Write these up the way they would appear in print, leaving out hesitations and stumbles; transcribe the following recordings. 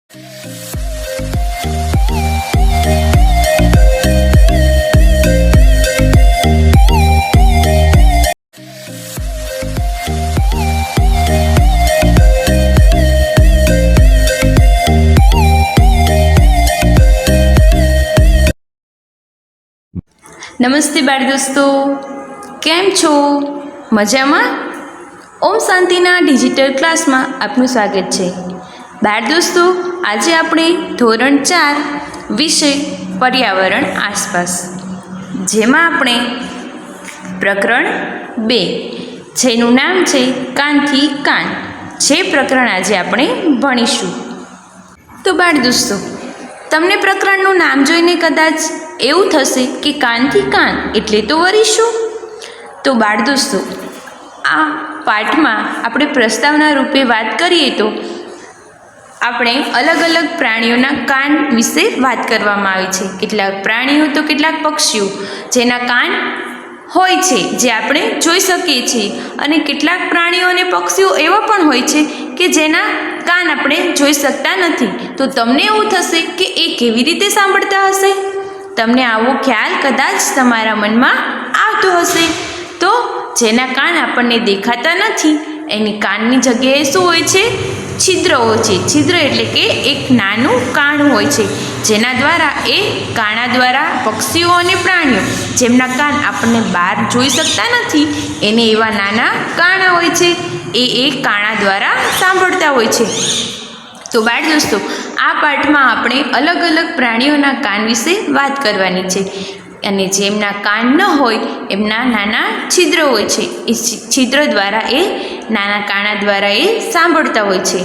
નમસ્તે બાળ દોસ્તો, કેમ છો? મજામાં? ઓમ શાંતિના ડિજિટલ ક્લાસમાં આપનું સ્વાગત છે. બાળ દોસ્તો, આજે આપણે ધોરણ 4 વિષય પર્યાવરણ આસપાસ, જેમાં આપણે પ્રકરણ 2 જેનું નામ છે કાનથી કાન, જે પ્રકરણ આજે આપણે ભણીશું. તો બાળ દોસ્તો, તમને પ્રકરણનું નામ જોઈને કદાચ એવું થશે કે કાનથી કાન એટલે તો વળી શું? તો બાળ દોસ્તો, આ પાઠમાં આપણે પ્રસ્તાવના રૂપે વાત કરીએ તો આપણે અલગ અલગ પ્રાણીઓના કાન વિશે વાત કરવામાં આવી છે. કેટલાક પ્રાણીઓ તો કેટલાક પક્ષીઓ જેના કાન હોય છે જે આપણે જોઈ શકીએ છીએ, અને કેટલાક પ્રાણીઓ અને પક્ષીઓ એવા પણ હોય છે કે જેના કાન આપણે જોઈ શકતા નથી. તો તમને એવું થશે કે એ કેવી રીતે સાંભળતા હશે? તમને આવો ખ્યાલ કદાચ તમારા મનમાં આવતો હશે. તો જેના કાન આપણને દેખાતા નથી એની કાનની જગ્યાએ શું હોય છે? છિદ્ર હોય છે. છિદ્ર એટલે કે એક નાનું કાણું હોય છે, જેના દ્વારા એ કાણા દ્વારા પક્ષીઓ અને પ્રાણીઓ જેમના કાન આપણને બહાર જોઈ શકતા નથી એને એવા નાના કાણા હોય છે, એ કાણા દ્વારા સાંભળતા હોય છે. તો બાળ દોસ્તો, આ પાઠમાં આપણે અલગ અલગ પ્રાણીઓના કાન વિશે વાત કરવાની છે, અને જેમના કાન ન હોય એમના નાના છિદ્ર હોય છે. એ છિદ્ર દ્વારા એ નાના કાણા દ્વારા એ સાંભળતા હોય છે.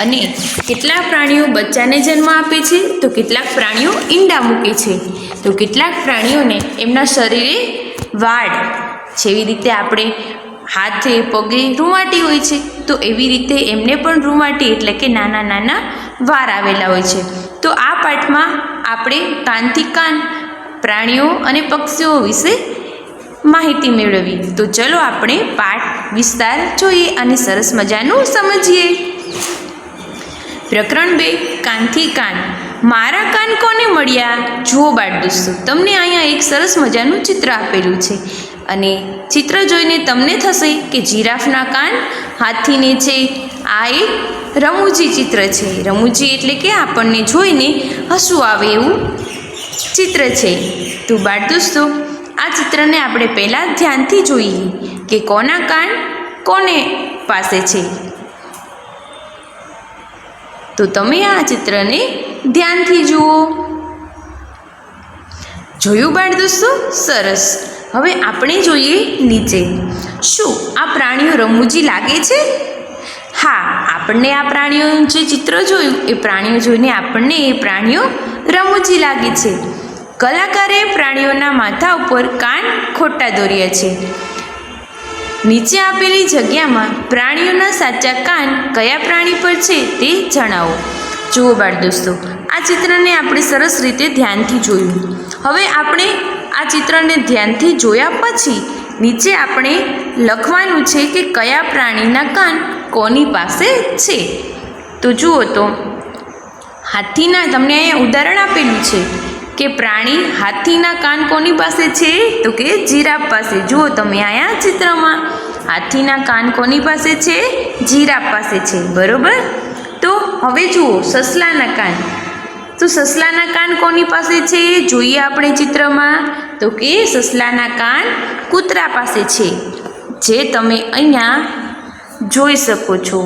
અને કેટલાક પ્રાણીઓ બચ્ચાને જન્મ આપે છે, તો કેટલાક પ્રાણીઓ ઈંડા મૂકે છે, તો કેટલાક પ્રાણીઓને એમના શરીરે વાળ, જેવી રીતે આપણે હાથે પગે રૂંવાટી હોય છે, તો એવી રીતે એમને પણ રૂંવાટી એટલે કે નાના નાના વાર આવેલા હોય છે. તો આ પાઠમાં આપણે કાનથી કાન પ્રાણીઓ અને પક્ષીઓ વિશે માહિતી મેળવી. તો ચલો આપણે પાઠ વિસ્તાર જોઈએ અને સરસ મજાનું સમજીએ. પ્રકરણ 2 કાનથી કાન. મારા કાન કોને મળ્યા? જુઓ બાળ દોસ્તો, તમને અહીંયા એક સરસ મજાનું ચિત્ર આપેલું છે, અને ચિત્ર જોઈને તમને થશે કે જીરાફના કાન હાથીને છે. આ એક રમૂજી ચિત્ર છે. રમૂજી એટલે કે આપણને જોઈને હસવું આવે એવું ચિત્ર છે. તો બાળ દોસ્તો, આ ચિત્રને આપણે પહેલાં ધ્યાનથી જોઈએ કે કોના કાન કોને પાસે છે. તો તમે આ ચિત્રને ધ્યાનથી જુઓ. જોયું બાળ દોસ્તો? સરસ. હવે આપણે જોઈએ નીચે. શું આ પ્રાણીઓ રમૂજી લાગે છે? હા, આપણને આ પ્રાણીઓનું જે ચિત્ર જોયું એ પ્રાણીઓ જોઈને આપણને એ પ્રાણીઓ રમૂજી લાગે છે. કલાકારે પ્રાણીઓના માથા ઉપર કાન ખોટા દોર્યા છે. નીચે આપેલી જગ્યામાં પ્રાણીઓના સાચા કાન કયા પ્રાણી પર છે તે જણાવો. જુઓ બાળ દોસ્તો, આ ચિત્રને આપણે સરસ રીતે ધ્યાનથી જોયું. હવે આપણે આ ચિત્રને ધ્યાનથી જોયા પછી નીચે આપણે લખવાનું છે કે કયા પ્રાણીના કાન કોની પાસે છે. તો જુઓ, તો હાથીના, તમને અહીંયા ઉદાહરણ આપેલું છે કે પ્રાણી હાથીના કાન કોની પાસે છે? તો કે જીરાફ પાસે. જુઓ તમે અહીંયા ચિત્રમાં, હાથીના કાન કોની પાસે છે? જીરાફ પાસે છે, બરોબર. તો હવે જુઓ સસલાના કાન. તો સસલાના કાન કોની પાસે છે? જોઈએ આપણે ચિત્રમાં, તો કે સસલાના કાન કૂતરા પાસે છે, જે તમે અહીંયા જોઈ શકો છો.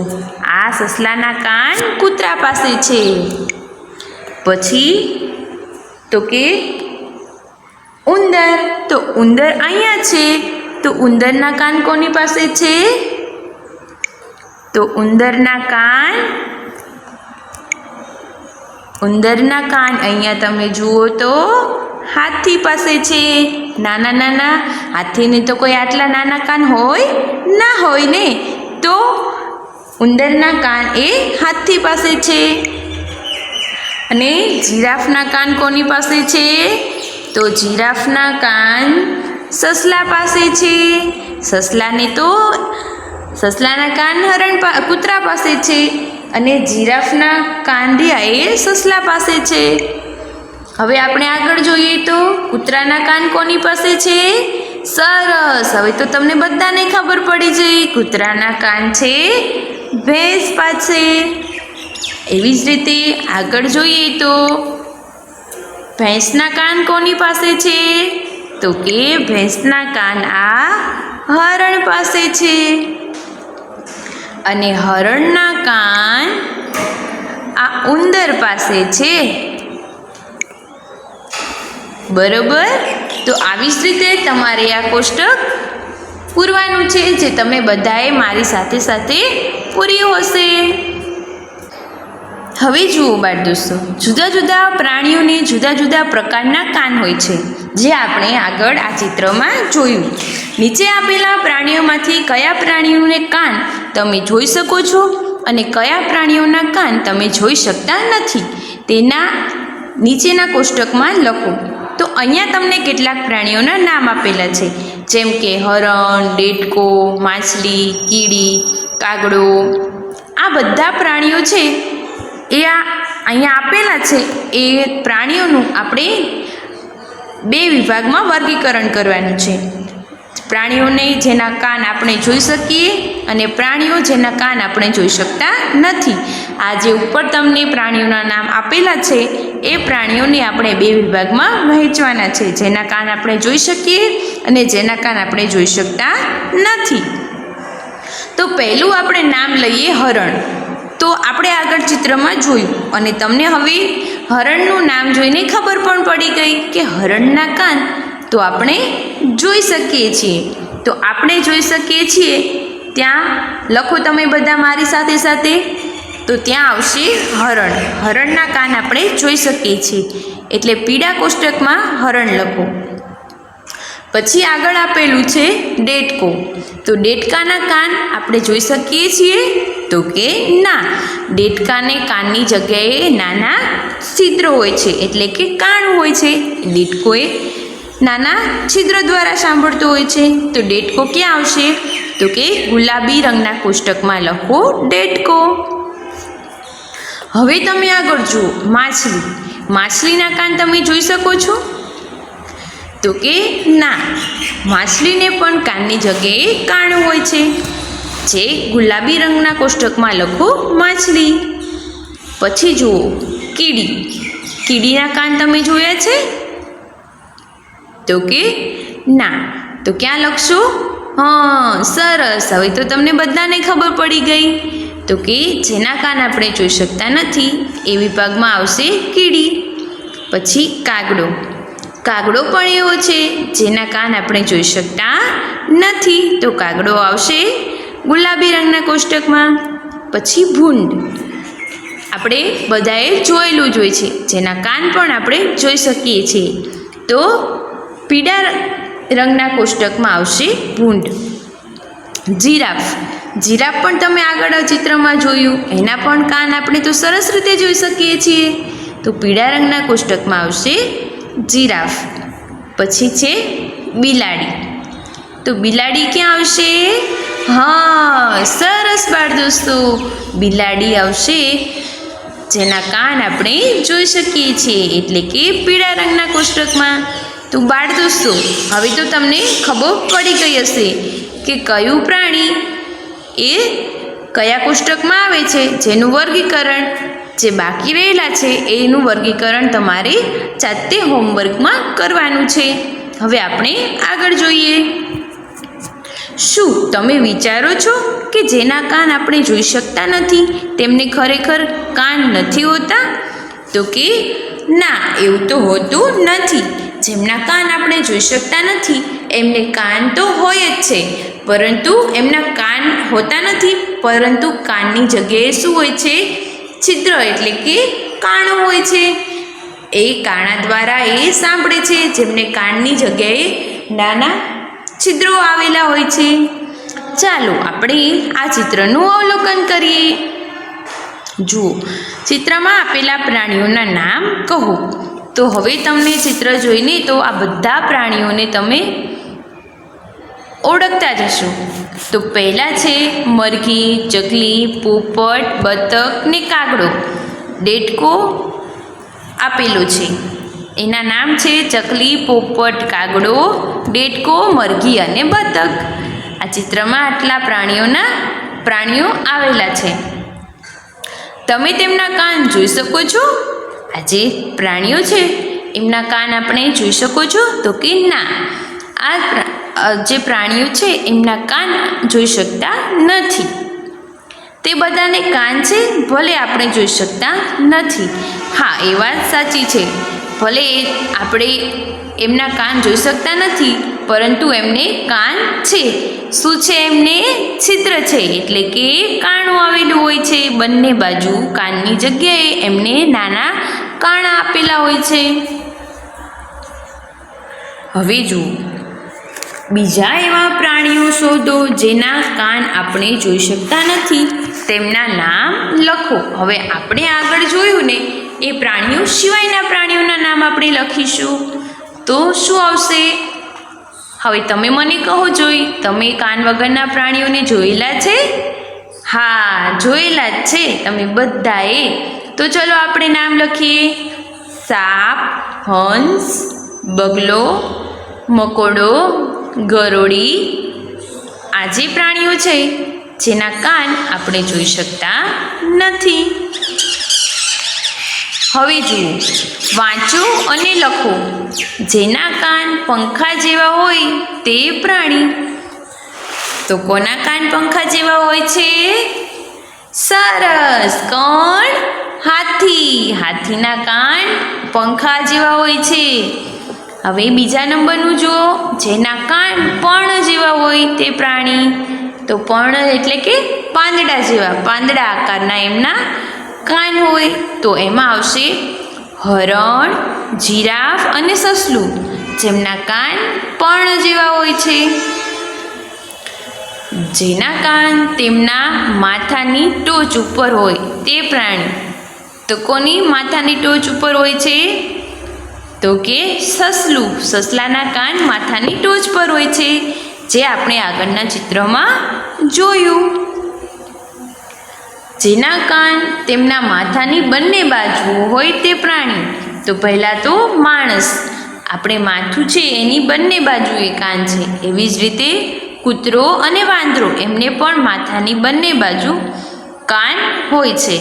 આ સસલાના કાન કૂતરા પાસે છે. પછી તો કે ઉંદર. તો ઉંદર અહીંયા છે, તો ઉંદરના કાન કોની પાસે છે? તો ઉંદરના કાન અહીંયા તમે જુઓ તો હાથી પાસે છે. નાના નાના હાથીને તો કોઈ આટલા નાના કાન હોય ના હોય ને, તો ઉંદરના કાન એ હાથી પાસે છે. અને જીરાફના કાન કોની પાસે છે? તો જીરાફના કાન સસલા પાસે છે. સસલાના કાન કૂતરા પાસે છે. અને જીરાફના કાન રહ્યા એ સસલા પાસે છે. હવે આપણે આગળ જોઈએ તો કૂતરાના કાન કોની પાસે છે? સરસ, હવે તો તમને બધાને ખબર પડી જઈ. કૂતરાના કાન છે ભેંસ પાસે. એવી જ રીતે આગળ જોઈએ તો ભેંસના કાન કોની પાસે છે? તો કે ભેંસના કાન આ હરણ પાસે છે. અને હરણના કાન આ ઉંદર પાસે છે. બરોબર, તો આવી જ રીતે તમારે આ કોષ્ટક પૂરવાનું છે, જે તમે બધાએ મારી સાથે સાથે પૂર્યું હશે. હવે જુઓ બાળ દોસ્તો, જુદા જુદા પ્રાણીઓને જુદા જુદા પ્રકારના કાન હોય છે, જે આપણે આગળ આ ચિત્રમાં જોયું. નીચે આપેલા પ્રાણીઓમાંથી કયા પ્રાણીઓને કાન તમે જોઈ શકો છો અને કયા પ્રાણીઓના કાન તમે જોઈ શકતા નથી, તેના નીચેના કોષ્ટકમાં લખો. તો અહીંયા તમને કેટલાક પ્રાણીઓના નામ આપેલા છે, જેમ કે હરણ, દેડકો, માછલી, કીડી, કાગડો. આ બધા પ્રાણીઓ છે એ અહીંયા આપેલા છે. એ પ્રાણીઓનું આપણે બે વિભાગમાં વર્ગીકરણ કરવાનું છે. પ્રાણીઓને જેના કાન આપણે જોઈ શકીએ અને પ્રાણીઓ જેના કાન આપણે જોઈ શકતા નથી. આ જે ઉપર તમને પ્રાણીઓના નામ આપેલા છે એ પ્રાણીઓને આપણે બે વિભાગમાં વહેંચવાના છે, જેના કાન આપણે જોઈ શકીએ અને જેના કાન આપણે જોઈ શકતા નથી. તો પહેલું આપણે નામ લઈએ હરણ. તો આપણે આગળ ચિત્રમાં જોયું અને તમને હવે હરણનું નામ જોઈને ખબર પણ પડી ગઈ કે હરણના કાન તો આપણે જોઈ શકીએ છીએ. તો આપણે જોઈ શકીએ છીએ ત્યાં લખો તમે બધા મારી સાથે સાથે. તો ત્યાં આવશે હરણ. હરણના કાન આપણે જોઈ શકીએ છીએ, એટલે પીળા કોષ્ટકમાં હરણ લખો. પછી આગળ આપેલું છે દેડકો. તો દેડકાના કાન આપણે જોઈ શકીએ છીએ? તો કે ના, દેડકાને કાનની જગ્યાએ નાના છિદ્રો હોય છે, એટલે કે કાન હોય છે. દેડકોએ નાના છિદ્ર દ્વારા સાંભળતો હોય છે. તો દેડકો ક્યાં આવશે? તો કે ગુલાબી રંગના કોષ્ટકમાં લખો દેડકો. હવે તમે આગળ જુઓ માછલી. માછલીના કાન તમે જોઈ શકો છો? તો કે ના, માછલીને પણ કાનની જગ્યાએ કાન હોય છે, જે ગુલાબી રંગના કોષ્ટકમાં લખો માછલી. પછી જુઓ કીડી. કીડીના કાન તમે જોયા છે? તો કે ના, તો ક્યાં લખશો? હા, સરસ, હવે તો તમને બધાને ખબર પડી ગઈ. તો કે જેના કાન આપણે જોઈ શકતા નથી એ વિભાગમાં આવશે કીડી. પછી કાગડો. કાગડો પણ એવો છે જેના કાન આપણે જોઈ શકતા નથી, તો કાગડો આવશે ગુલાબી રંગના કોષ્ટકમાં. પછી ભૂંડ. આપણે બધાએ જોયેલું જ હોય છે, જેના કાન પણ આપણે જોઈ શકીએ છીએ, તો પીળા રંગના કોષ્ટકમાં આવશે ભૂંડ. જીરાફ. જીરાફ પણ તમે આગળ ચિત્રમાં જોયું, એના પણ કાન આપણે તો સરસ રીતે જોઈ શકીએ છીએ, તો પીળા રંગના કોષ્ટકમાં આવશે જીરાફ. પછી છે બિલાડી. તો બિલાડી ક્યાં આવશે? હા, સરસ બાળ દોસ્તો, બિલાડી આવશે જેના કાન આપણે જોઈ શકીએ છીએ, એટલે કે પીળા રંગના કોષ્ટકમાં. તો બાળ દોસ્તો, હવે તો તમને ખબર પડી ગઈ હશે કે કયું પ્રાણી એ કયા કોષ્ટકમાં આવે છે, જેનું વર્ગીકરણ જે બાકી રહેલા છે એનું વર્ગીકરણ તમારે જાતે હોમવર્કમાં કરવાનું છે. હવે આપણે આગળ જોઈએ. શું તમે વિચારો છો કે જેના કાન આપણે જોઈ શકતા નથી તેમને ખરેખર કાન નથી હોતા? તો કે ના, એવું તો હોતું નથી. જેમના કાન આપણે જોઈ શકતા નથી એમને કાન તો હોય જ છે, પરંતુ એમના કાન હોતા નથી, પરંતુ કાનની જગ્યાએ શું હોય છે? છિદ્ર, એટલે કે કાણો હોય છે. એ કાણા દ્વારા એ સાંભળે છે, જેમને કાનની જગ્યાએ નાના છિદ્રો આવેલા હોય છે. ચાલો આપણે આ ચિત્રનું અવલોકન કરીએ. જુઓ, ચિત્રમાં આપેલા પ્રાણીઓના નામ કહો. તો હવે તમને ચિત્ર જોઈને તો આ બધા પ્રાણીઓને તમે ઓળખતા જશો. તો પહેલાં છે મરઘી, ચકલી, પોપટ, બતક ને કાગડો. દેડકો આપેલો છે. એના નામ છે ચકલી, પોપટ, કાગડો, દેડકો, મરઘી અને બતક. આ ચિત્રમાં આટલા પ્રાણીઓ આવેલા છે. તમે તેમના કાન જોઈ શકો છો? આ જે પ્રાણીઓ છે એમના કાન આપણે જોઈ શકો છો? તો કે ના, આ જે પ્રાણીઓ છે એમના કાન જોઈ શકતા નથી. તે બધાને કાન છે, ભલે આપણે જોઈ શકતા નથી. હા, એ વાત સાચી છે. ભલે આપણે એમના કાન જોઈ શકતા નથી, પરંતુ એમને કાન છે. શું છે? એમને છિદ્ર છે, એટલે કે કાણું આવેલું હોય છે. બંને બાજુ કાનની જગ્યાએ એમને નાના કાણા આપેલા હોય છે. હવે જુઓ, બીજા એવા પ્રાણીઓ શોધો જેના કાન આપણે જોઈ શકતા નથી. તેમના નામ લખો. હવે આપણે આગળ જોયું ને એ પ્રાણીઓ સિવાયના પ્રાણીઓના નામ આપણે લખીશું. તો શું આવશે? હવે તમે મને કહો જોઈ, તમે કાન વગરના પ્રાણીઓને જોયેલા છે? હા, જોયેલા જ છે તમે બધાએ. તો ચલો આપણે નામ લખીએ. સાપ, હંસ, બગલો, મકોડો, ગરોળી. આ જે પ્રાણીઓ છે જેના કાન આપણે જોઈ શકતા નથી. હવે જુઓ, વાંચો અને લખો. જેના કાન પંખા જેવા હોય તે પ્રાણી. તો કોના કાન પંખા જેવા હોય છે? સરસ! કોણ? હાથી. હાથીના કાન પંખા જેવા હોય છે. હવે બીજા નંબરનું જુઓ, જેના કાન પર્ણ જેવા હોય તે પ્રાણી. તો પર્ણ એટલે કે પાંદડા જેવા, પાંદડા આકારના એમના કાન હોય. તો એમાં આવશે હરણ, જીરાફ અને સસલું, જેમના કાન પર્ણ જેવા હોય છે. જેના કાન તેમના માથાની ટોચ ઉપર હોય તે પ્રાણી. તો કોની માથાની ટોચ ઉપર હોય છે? તો કે સસલું. સસલાના કાન માથાની ટોચ પર હોય છે, જે આપણે આગળના ચિત્રમાં જોયું. જેના કાન તેમના માથાની બંને બાજુઓ હોય તે પ્રાણી. તો પહેલાં તો માણસ, આપણે માથું છે એની બંને બાજુએ કાન છે. એવી જ રીતે કૂતરો અને વાંદરો, એમને પણ માથાની બંને બાજુ કાન હોય છે.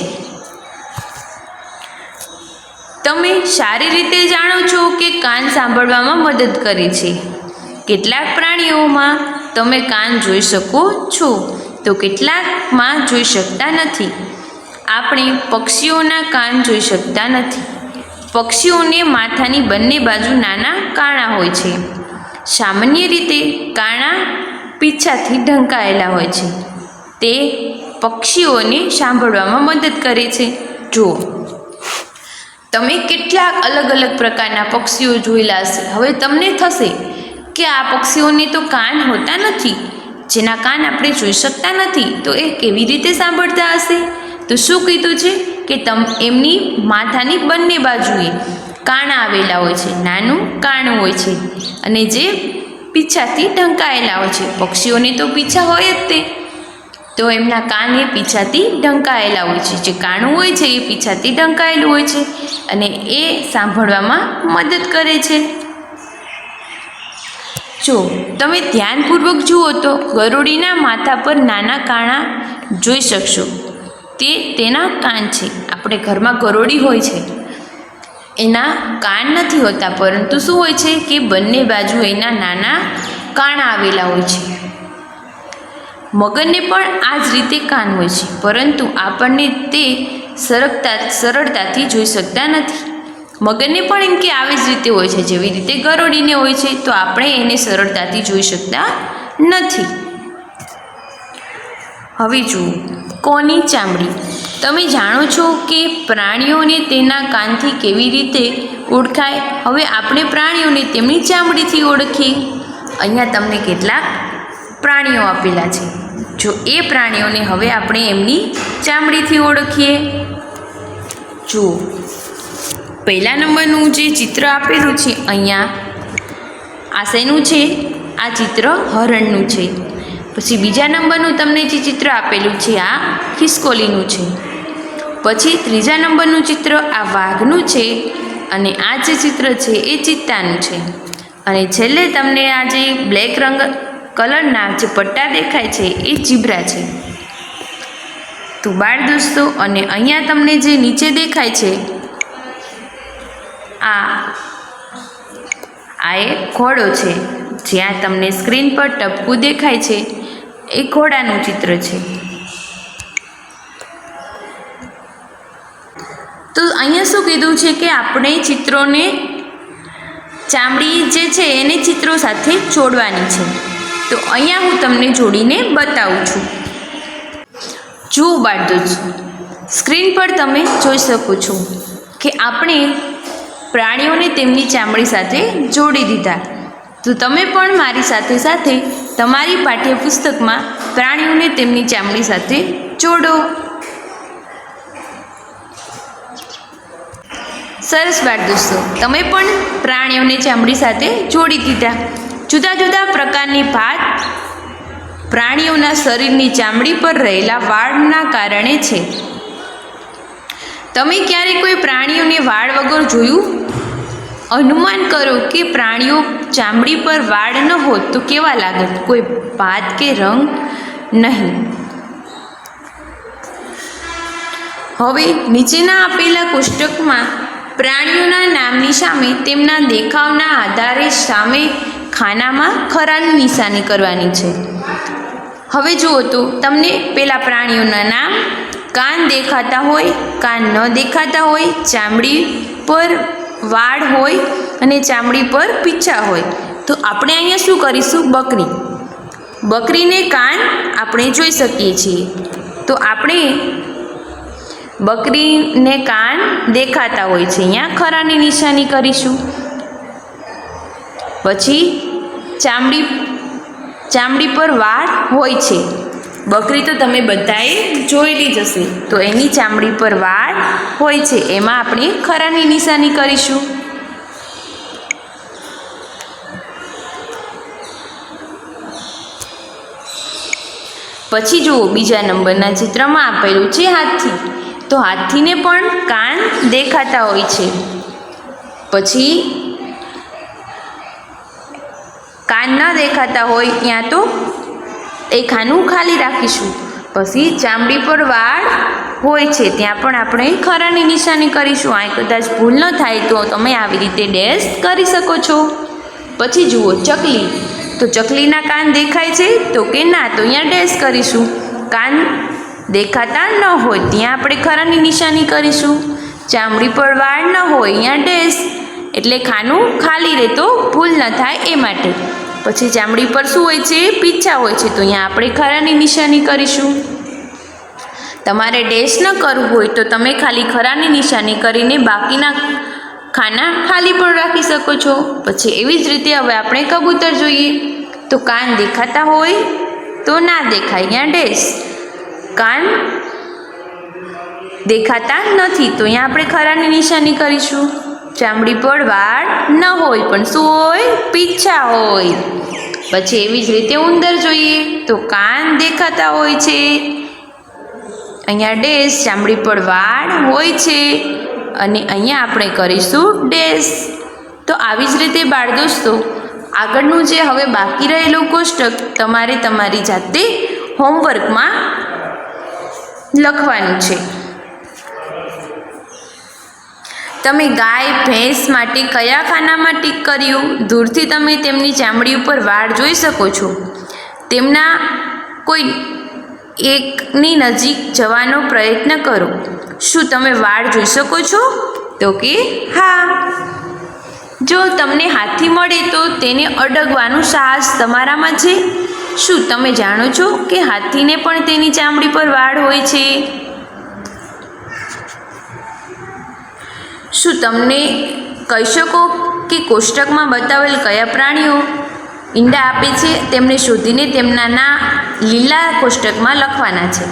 તમે સારી રીતે જાણો છો કે કાન સાંભળવામાં મદદ કરે છે. કેટલાક પ્રાણીઓમાં તમે કાન જોઈ શકો છો, તો કેટલાકમાં જોઈ શકતા નથી. આપણે પક્ષીઓના કાન જોઈ શકતા નથી. પક્ષીઓને માથાની બંને બાજુ નાના કાણા હોય છે. સામાન્ય રીતે કાણા પીછાથી ઢંકાયેલા હોય છે. તે પક્ષીઓને સાંભળવામાં મદદ કરે છે. જુઓ, તમે કેટલાક અલગ અલગ પ્રકારના પક્ષીઓ જોયેલા હશે. હવે તમને થશે કે આ પક્ષીઓને તો કાન હોતા નથી, જેના કાન આપણે જોઈ શકતા નથી, તો એ કેવી રીતે સાંભળતા હશે? તો શું કીધું છે કે એમની માથાની બંને બાજુએ કાણા આવેલા હોય છે, નાનું કાણું હોય છે, અને જે પીછાથી ઢંકાયેલા હોય છે. પક્ષીઓને તો પીછા હોય જ તે, તો એમના કાન એ પીછાથી ઢંકાયેલા હોય છે. જે કાણું હોય છે એ પીછાથી ઢંકાયેલું હોય છે, અને એ સાંભળવામાં મદદ કરે છે. જો તમે ધ્યાનપૂર્વક જુઓ તો ગરોળીના માથા પર નાના કાણા જોઈ શકશો. તે તેના કાન છે. આપણે ઘરમાં ગરોળી હોય છે, એના કાન નથી હોતા, પરંતુ શું હોય છે કે બંને બાજુ એના નાના કાણા આવેલા હોય છે. મગરને પણ આ જ રીતે કાન હોય છે, પરંતુ આપણને તે સરળતાથી જોઈ શકતા નથી. મગરને પણ એમ કે આવી જ રીતે હોય છે, જેવી રીતે ગરોળીને હોય છે, તો આપણે એને સરળતાથી જોઈ શકતા નથી. હવે જુઓ, કોની ચામડી. તમે જાણો છો કે પ્રાણીઓને તેના કાનથી કેવી રીતે ઓળખાય? હવે આપણે પ્રાણીઓને તેમની ચામડીથી ઓળખીએ. અહીંયા તમને કેટલાક પ્રાણીઓ આપેલા છે. જો એ પ્રાણીઓને હવે આપણે એમની ચામડીથી ઓળખીએ. જુઓ, પહેલા નંબરનું જે ચિત્ર આપેલું છે અહીંયા, આ શેનું છે? આ ચિત્ર હરણનું છે. પછી બીજા નંબરનું તમને જે ચિત્ર આપેલું છે આ ખિસકોલીનું છે. પછી ત્રીજા નંબરનું ચિત્ર આ વાઘનું છે અને આ જે ચિત્ર છે એ ચિત્તાનું છે. અને છેલ્લે તમને આ જે બ્લેક રંગ કલરના જે પટ્ટા દેખાય છે એ ઝીબ્રા છે. તો બાળ દોસ્તો, અને અહીંયા તમને જે નીચે દેખાય છે આ એક ઘોડો છે. જ્યાં તમને સ્ક્રીન પર ટપકું દેખાય છે એ ઘોડાનું ચિત્ર છે. તો અહીંયા શું કીધું છે કે આપણે ચિત્રોને ચામડી જે છે એને ચિત્રો સાથે જોડવાની છે. તો અહીંયા હું તમને જોડીને બતાવું છું. જુઓ બાળ દોસ્તો, સ્ક્રીન પર તમે જોઈ શકો છો કે આપણે પ્રાણીઓને તેમની ચામડી સાથે જોડી દીધા. તો તમે પણ મારી સાથે સાથે તમારી પાઠ્યપુસ્તકમાં પ્રાણીઓને તેમની ચામડી સાથે જોડો. સરસ બાળ દોસ્તો, તમે પણ પ્રાણીઓને ચામડી સાથે જોડી દીધા. જુદા જુદા પ્રકારની ભાત પ્રાણીઓના શરીરની ચામડી પર રહેલા વાળના કારણે છે. તમે ક્યારે કોઈ પ્રાણીઓને વાળ વગર જોયું? અનુમાન કરો કે પ્રાણીઓ ચામડી પર વાળ ન હોત તો કેવા લાગત? કોઈ ભાત કે રંગ નહીં. હવે નીચેના આપેલા કોષ્ટકમાં પ્રાણીઓના નામની સામે તેમના દેખાવના આધારે સામે ખાનામાં ખરાની નિશાની કરવાની છે. હવે જુઓ તો તમને પેલા પ્રાણીઓના નામ, કાન દેખાતા હોય, કાન ન દેખાતા હોય, ચામડી પર વાળ હોય અને ચામડી પર પીંછા હોય. તો આપણે અહીંયા શું કરીશું? બકરીને કાન આપણે જોઈ શકીએ છીએ. તો આપણે બકરીને કાન દેખાતા હોય છે, અહીંયા ખરાની નિશાની કરીશું. પછી ચામડી પર વાળ હોય છે. બકરી તો તમે બધાએ જોયેલી જ હશે. તો એની ચામડી પર વાળ હોય છે, એમાં આપણે ખરાની નિશાની કરીશું. પછી જુઓ, બીજા નંબરના ચિત્રમાં આપેલું છે હાથી. તો હાથીને પણ કાન દેખાતા હોય છે. પછી કાન ન દેખાતા હોય ત્યાં તો એ ખાનું ખાલી રાખીશું. પછી ચામડી પર વાળ હોય છે, ત્યાં પણ આપણે ખરાની નિશાની કરીશું. આ કદાચ ભૂલ ન થાય તો તમે આવી રીતે ડેશ કરી શકો છો. પછી જુઓ ચકલી. તો ચકલીના કાન દેખાય છે તો કે ના? તો અહીંયા ડેશ કરીશું. કાન દેખાતા ન હોય ત્યાં આપણે ખરાની નિશાની કરીશું. ચામડી પર વાળ ન હોય અહીંયા ડેશ, એટલે ખાનું ખાલી રહે તો ભૂલ ન થાય એ માટે. પછી ચામડી પર શું હોય છે? પીંછા હોય છે, તો અહીંયા આપણે ખરાની નિશાની કરીશું. તમારે ડેશ ન કરવું હોય તો તમે ખાલી ખરાની નિશાની કરીને બાકીના ખાના ખાલી પણ રાખી શકો છો. પછી એવી જ રીતે હવે આપણે કબૂતર જોઈએ. તો કાન દેખાતા હોય તો ના દેખાય, અહીંયા ડેશ. કાન દેખાતા નથી તો અહીંયા આપણે ખરાની નિશાની કરીશું. ચામડી પર વાળ ન હોય પણ શું હોય? પીંછા હોય. પછી એવી જ રીતે ઉંદર જોઈએ. તો કાન દેખાતા હોય છે, અહીંયા ડેશ. ચામડી પર વાળ હોય છે અને અહીંયા આપણે કરીશું ડેશ. તો આવી જ રીતે બાળ દોસ્તો, આગળનું જે હવે બાકી રહેલું કોષ્ટક તમારે તમારી જાતે હોમવર્કમાં લખવાનું છે. તમે ગાય ભેંસ માટે કયા ખાનામાં ટીક કર્યું? દૂરથી તમે તેમની ચામડી ઉપર વાળ જોઈ શકો છો. તેમના કોઈ એકની નજીક જવાનો પ્રયત્ન કરો. શું તમે વાળ જોઈ શકો છો? તો કે હા. જો તમને હાથી મળે તો તેને અડગવાનું સાહસ તમારામાં છે? શું તમે જાણો છો કે હાથીને પણ તેની ચામડી પર વાળ હોય છે? શું તમને કહી શકો કે કોષ્ટકમાં બતાવેલ કયા પ્રાણીઓ ઈંડા આપે છે? તેમને શોધીને તેમના લીલા કોષ્ટકમાં લખવાના છે.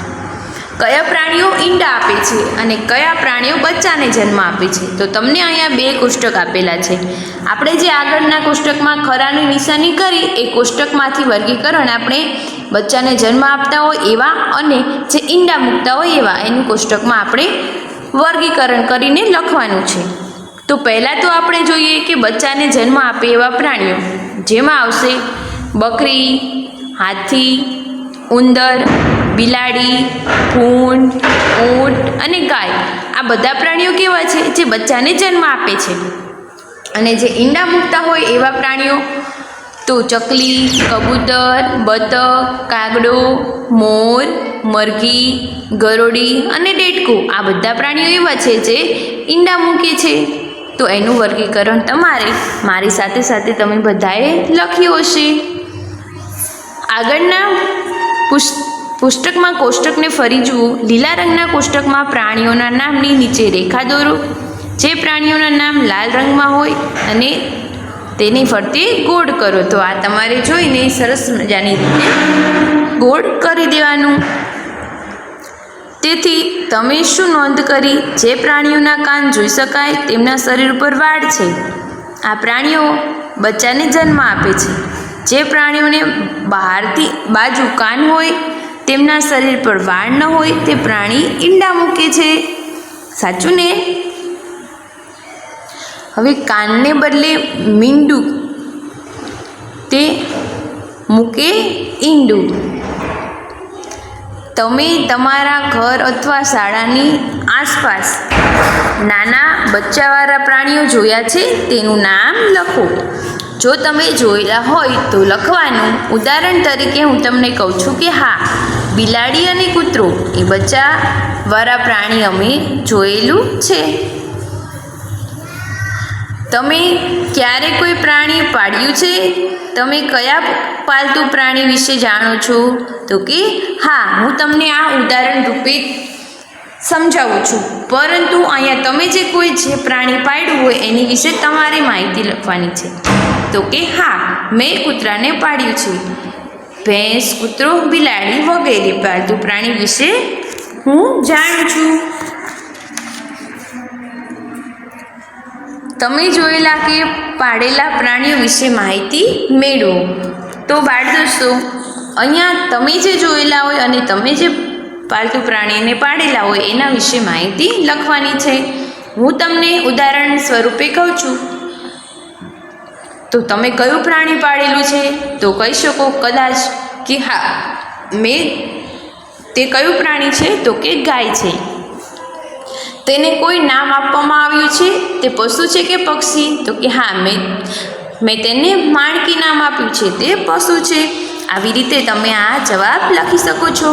કયા પ્રાણીઓ ઈંડા આપે છે અને કયા પ્રાણીઓ બચ્ચાને જન્મ આપે છે. તો તમને અહીંયા 2 કોષ્ટક આપેલા છે. આપણે જે આગળના કોષ્ટકમાં ખરાની નિશાની કરી એ કોષ્ટકમાંથી વર્ગીકરણ આપણે બચ્ચાને જન્મ આપતા હોય એવા અને જે ઈંડા મૂકતા હોય એવા એનું કોષ્ટકમાં આપણે વર્ગીકરણ કરીને લખવાનું છે. તો પહેલાં તો આપણે જોઈએ કે બચ્ચાને જન્મ આપે એવા પ્રાણીઓ, જેમાં આવશે બકરી, હાથી, ઉંદર, બિલાડી, ભૂંડ, ઊંટ અને ગાય. આ બધા પ્રાણીઓ કેવા છે? જે બચ્ચાને જન્મ આપે છે. અને જે ઈંડા મૂકતા હોય એવા પ્રાણીઓ તો ચકલી, કબૂતર, બતક, કાગડો, મોર, મરઘી, ગરોળી અને ડેડકું. આ બધા પ્રાણીઓ એવા છે જે ઈંડા મૂકે છે. તો એનું વર્ગીકરણ તમારે મારી સાથે સાથે તમે બધાએ લખ્યું હશે. આગળના પુસ્તકમાં કોષ્ટકને ફરી જુઓ. લીલા રંગના કોષ્ટકમાં પ્રાણીઓના નામની નીચે રેખા દોરો. જે પ્રાણીઓના નામ લાલ રંગમાં હોય અને તેની ફરતે ગોળ કરો. તો આ તમારે જોઈને સરસ મજાની રીતે ગોળ કરી દેવાનું. તેથી તમે શું નોંધ કરી? જે પ્રાણીઓના કાન જોઈ શકાય તેમના શરીર પર વાળ છે, આ પ્રાણીઓ બચ્ચાને જન્મ આપે છે. જે પ્રાણીઓને બહારથી બાજુ કાન હોય, તેમના શરીર પર વાળ ન હોય, તે પ્રાણી ઈંડા મૂકે છે. સાચું ને? હવે કાનને બદલે મીંડું, તે મૂકે ઈંડું. તમે તમારા ઘર અથવા શાળાની આસપાસ નાના બચ્ચાવાળા પ્રાણીઓ જોયા છે? તેનું નામ લખો. જો તમે જોયેલા હોય તો લખવાનું. ઉદાહરણ તરીકે હું તમને કહું છું કે હા, બિલાડી અને કૂતરો એ બચ્ચાવાળા પ્રાણી અમે જોયેલું છે. તમે ક્યારે કોઈ પ્રાણી પાળ્યું છે? તમે કયા પાલતુ પ્રાણી વિશે જાણો છો? તો કે હા, હું તમને આ ઉદાહરણ રૂપે સમજાવું છું. પરંતુ અહીંયા તમે જે પ્રાણી પાળ્યું હોય એની વિશે તમારે માહિતી લખવાની છે. તો કે હા, મેં કૂતરાને પાળ્યું છે. ભેંસ, કૂતરો, બિલાડી વગેરે પાલતુ પ્રાણી વિશે હું જાણું છું. તમે જોયેલા કે પાળેલા પ્રાણીઓ વિશે માહિતી મેળવો. તો બાળ દોસ્તો, અહીંયા તમે જે જોયેલા હોય અને તમે જે પાલતુ પ્રાણીને પાળેલા હોય એના વિશે માહિતી લખવાની છે. હું તમને ઉદાહરણ સ્વરૂપે કહું છું. તો તમે કયું પ્રાણી પાળેલું છે? તો કહી શકો કદાચ કે હા, તે કયું પ્રાણી છે? તો કે ગાય છે. તેને કોઈ નામ આપવામાં આવ્યું છે? તે પશુ છે કે પક્ષી? તો કે હા, મેં તેને માણકી નામ આપ્યું છે. તે પશુ છે. આવી રીતે તમે આ જવાબ લખી શકો છો.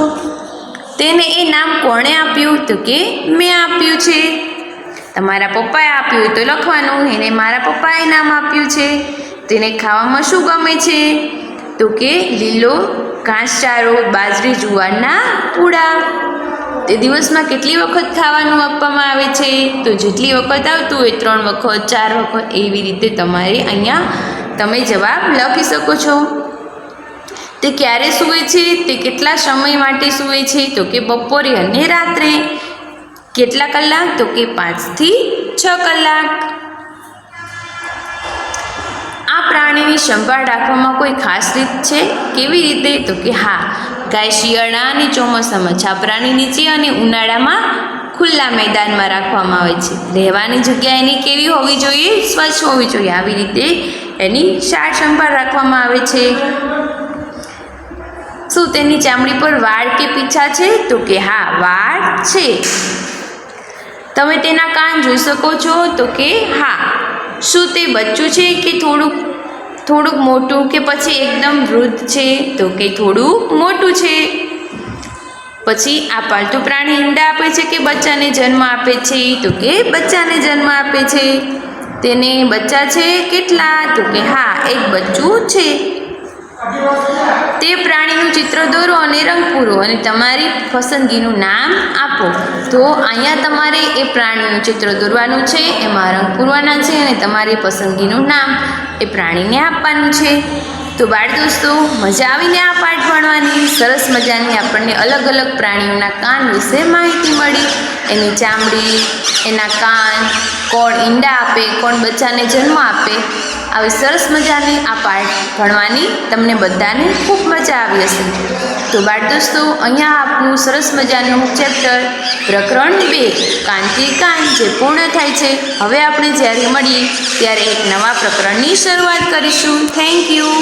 તેને એ નામ કોણે આપ્યું? તો કે મેં આપ્યું છે. તમારા પપ્પાએ આપ્યું હોય તો લખવાનું, એને મારા પપ્પાએ નામ આપ્યું છે. તેને ખાવામાં શું ગમે છે? તો કે લીલો ઘાસચારો, બાજરી, જુવારના પૂડા. તે દિવસમાં કેટલી વખત ખાવાનું આપવામાં આવે છે? તો જેટલી વખત આવતું હોય, 3 વખત, 4 વખત, એવી રીતે તમારે અહીંયા તમે જવાબ લખી શકો છો. તે ક્યારે સૂવે છે? તે કેટલા સમય માટે સૂવે છે? તો કે બપોરે અને રાત્રે. કેટલા કલાક? તો કે 5 થી 6 કલાક. આ પ્રાણીની સંભાળ રાખવામાં કોઈ ખાસ રીત છે? કેવી રીતે? તો કે હા, ગાય શિયાળા અને ચોમાસામાં છાપરાની નીચે અને ઉનાળામાં ખુલ્લા મેદાનમાં રાખવામાં આવે છે. રહેવાની જગ્યા એની કેવી હોવી જોઈએ? સ્વચ્છ હોવી જોઈએ. આવી રીતે એની સાર સંભાળ રાખવામાં આવે છે. શું તેની ચામડી પર વાળ કે પીંછા છે? તો કે હા, વાળ છે. તમે તેના કાન જોઈ શકો છો? તો કે હા. શું તે બચ્ચું છે કે થોડુંક મોટું કે પછી એકદમ વૃદ્ધ છે? તો કે થોડું મોટું છે. પછી આ પાલતુ પ્રાણી ઈંડા આપે છે કે બચ્ચાને જન્મ આપે છે? તો કે બચ્ચાને જન્મ આપે છે. તેને બચ્ચા છે કેટલા? તો કે હા, એક બચ્ચું છે. તે પ્રાણીનું ચિત્ર દોરો અને રંગ પૂરો અને તમારી પસંદગીનું નામ આપો. તો અહીંયા તમારે એ પ્રાણીનું ચિત્ર દોરવાનું છે, એમાં રંગ પૂરવાના છે અને તમારી પસંદગીનું નામ એ પ્રાણીને આપવાનું છે. તો બાળ દોસ્તો, મજા આવીને આ પાઠ ભણવાની? સરસ મજાની આપણને અલગ અલગ પ્રાણીઓના કાન વિશે માહિતી મળી. એની ચામડી, એના કાન, કોણ ઈંડા આપે, કોણ બચ્ચાને જન્મ આપે, આવી સરસ મજાની આ પાઠ ભણવાની તમને બધાને ખૂબ મજા આવી હશે. તો બાળ દોસ્તો, અહીંયા આપણું સરસ મજાનું ચેપ્ટર પ્રકરણ 2 કાનથી કાન જે પૂર્ણ થાય છે. હવે આપણે જ્યારે મળીએ ત્યારે એક નવા પ્રકરણની શરૂઆત કરીશું. Thank you.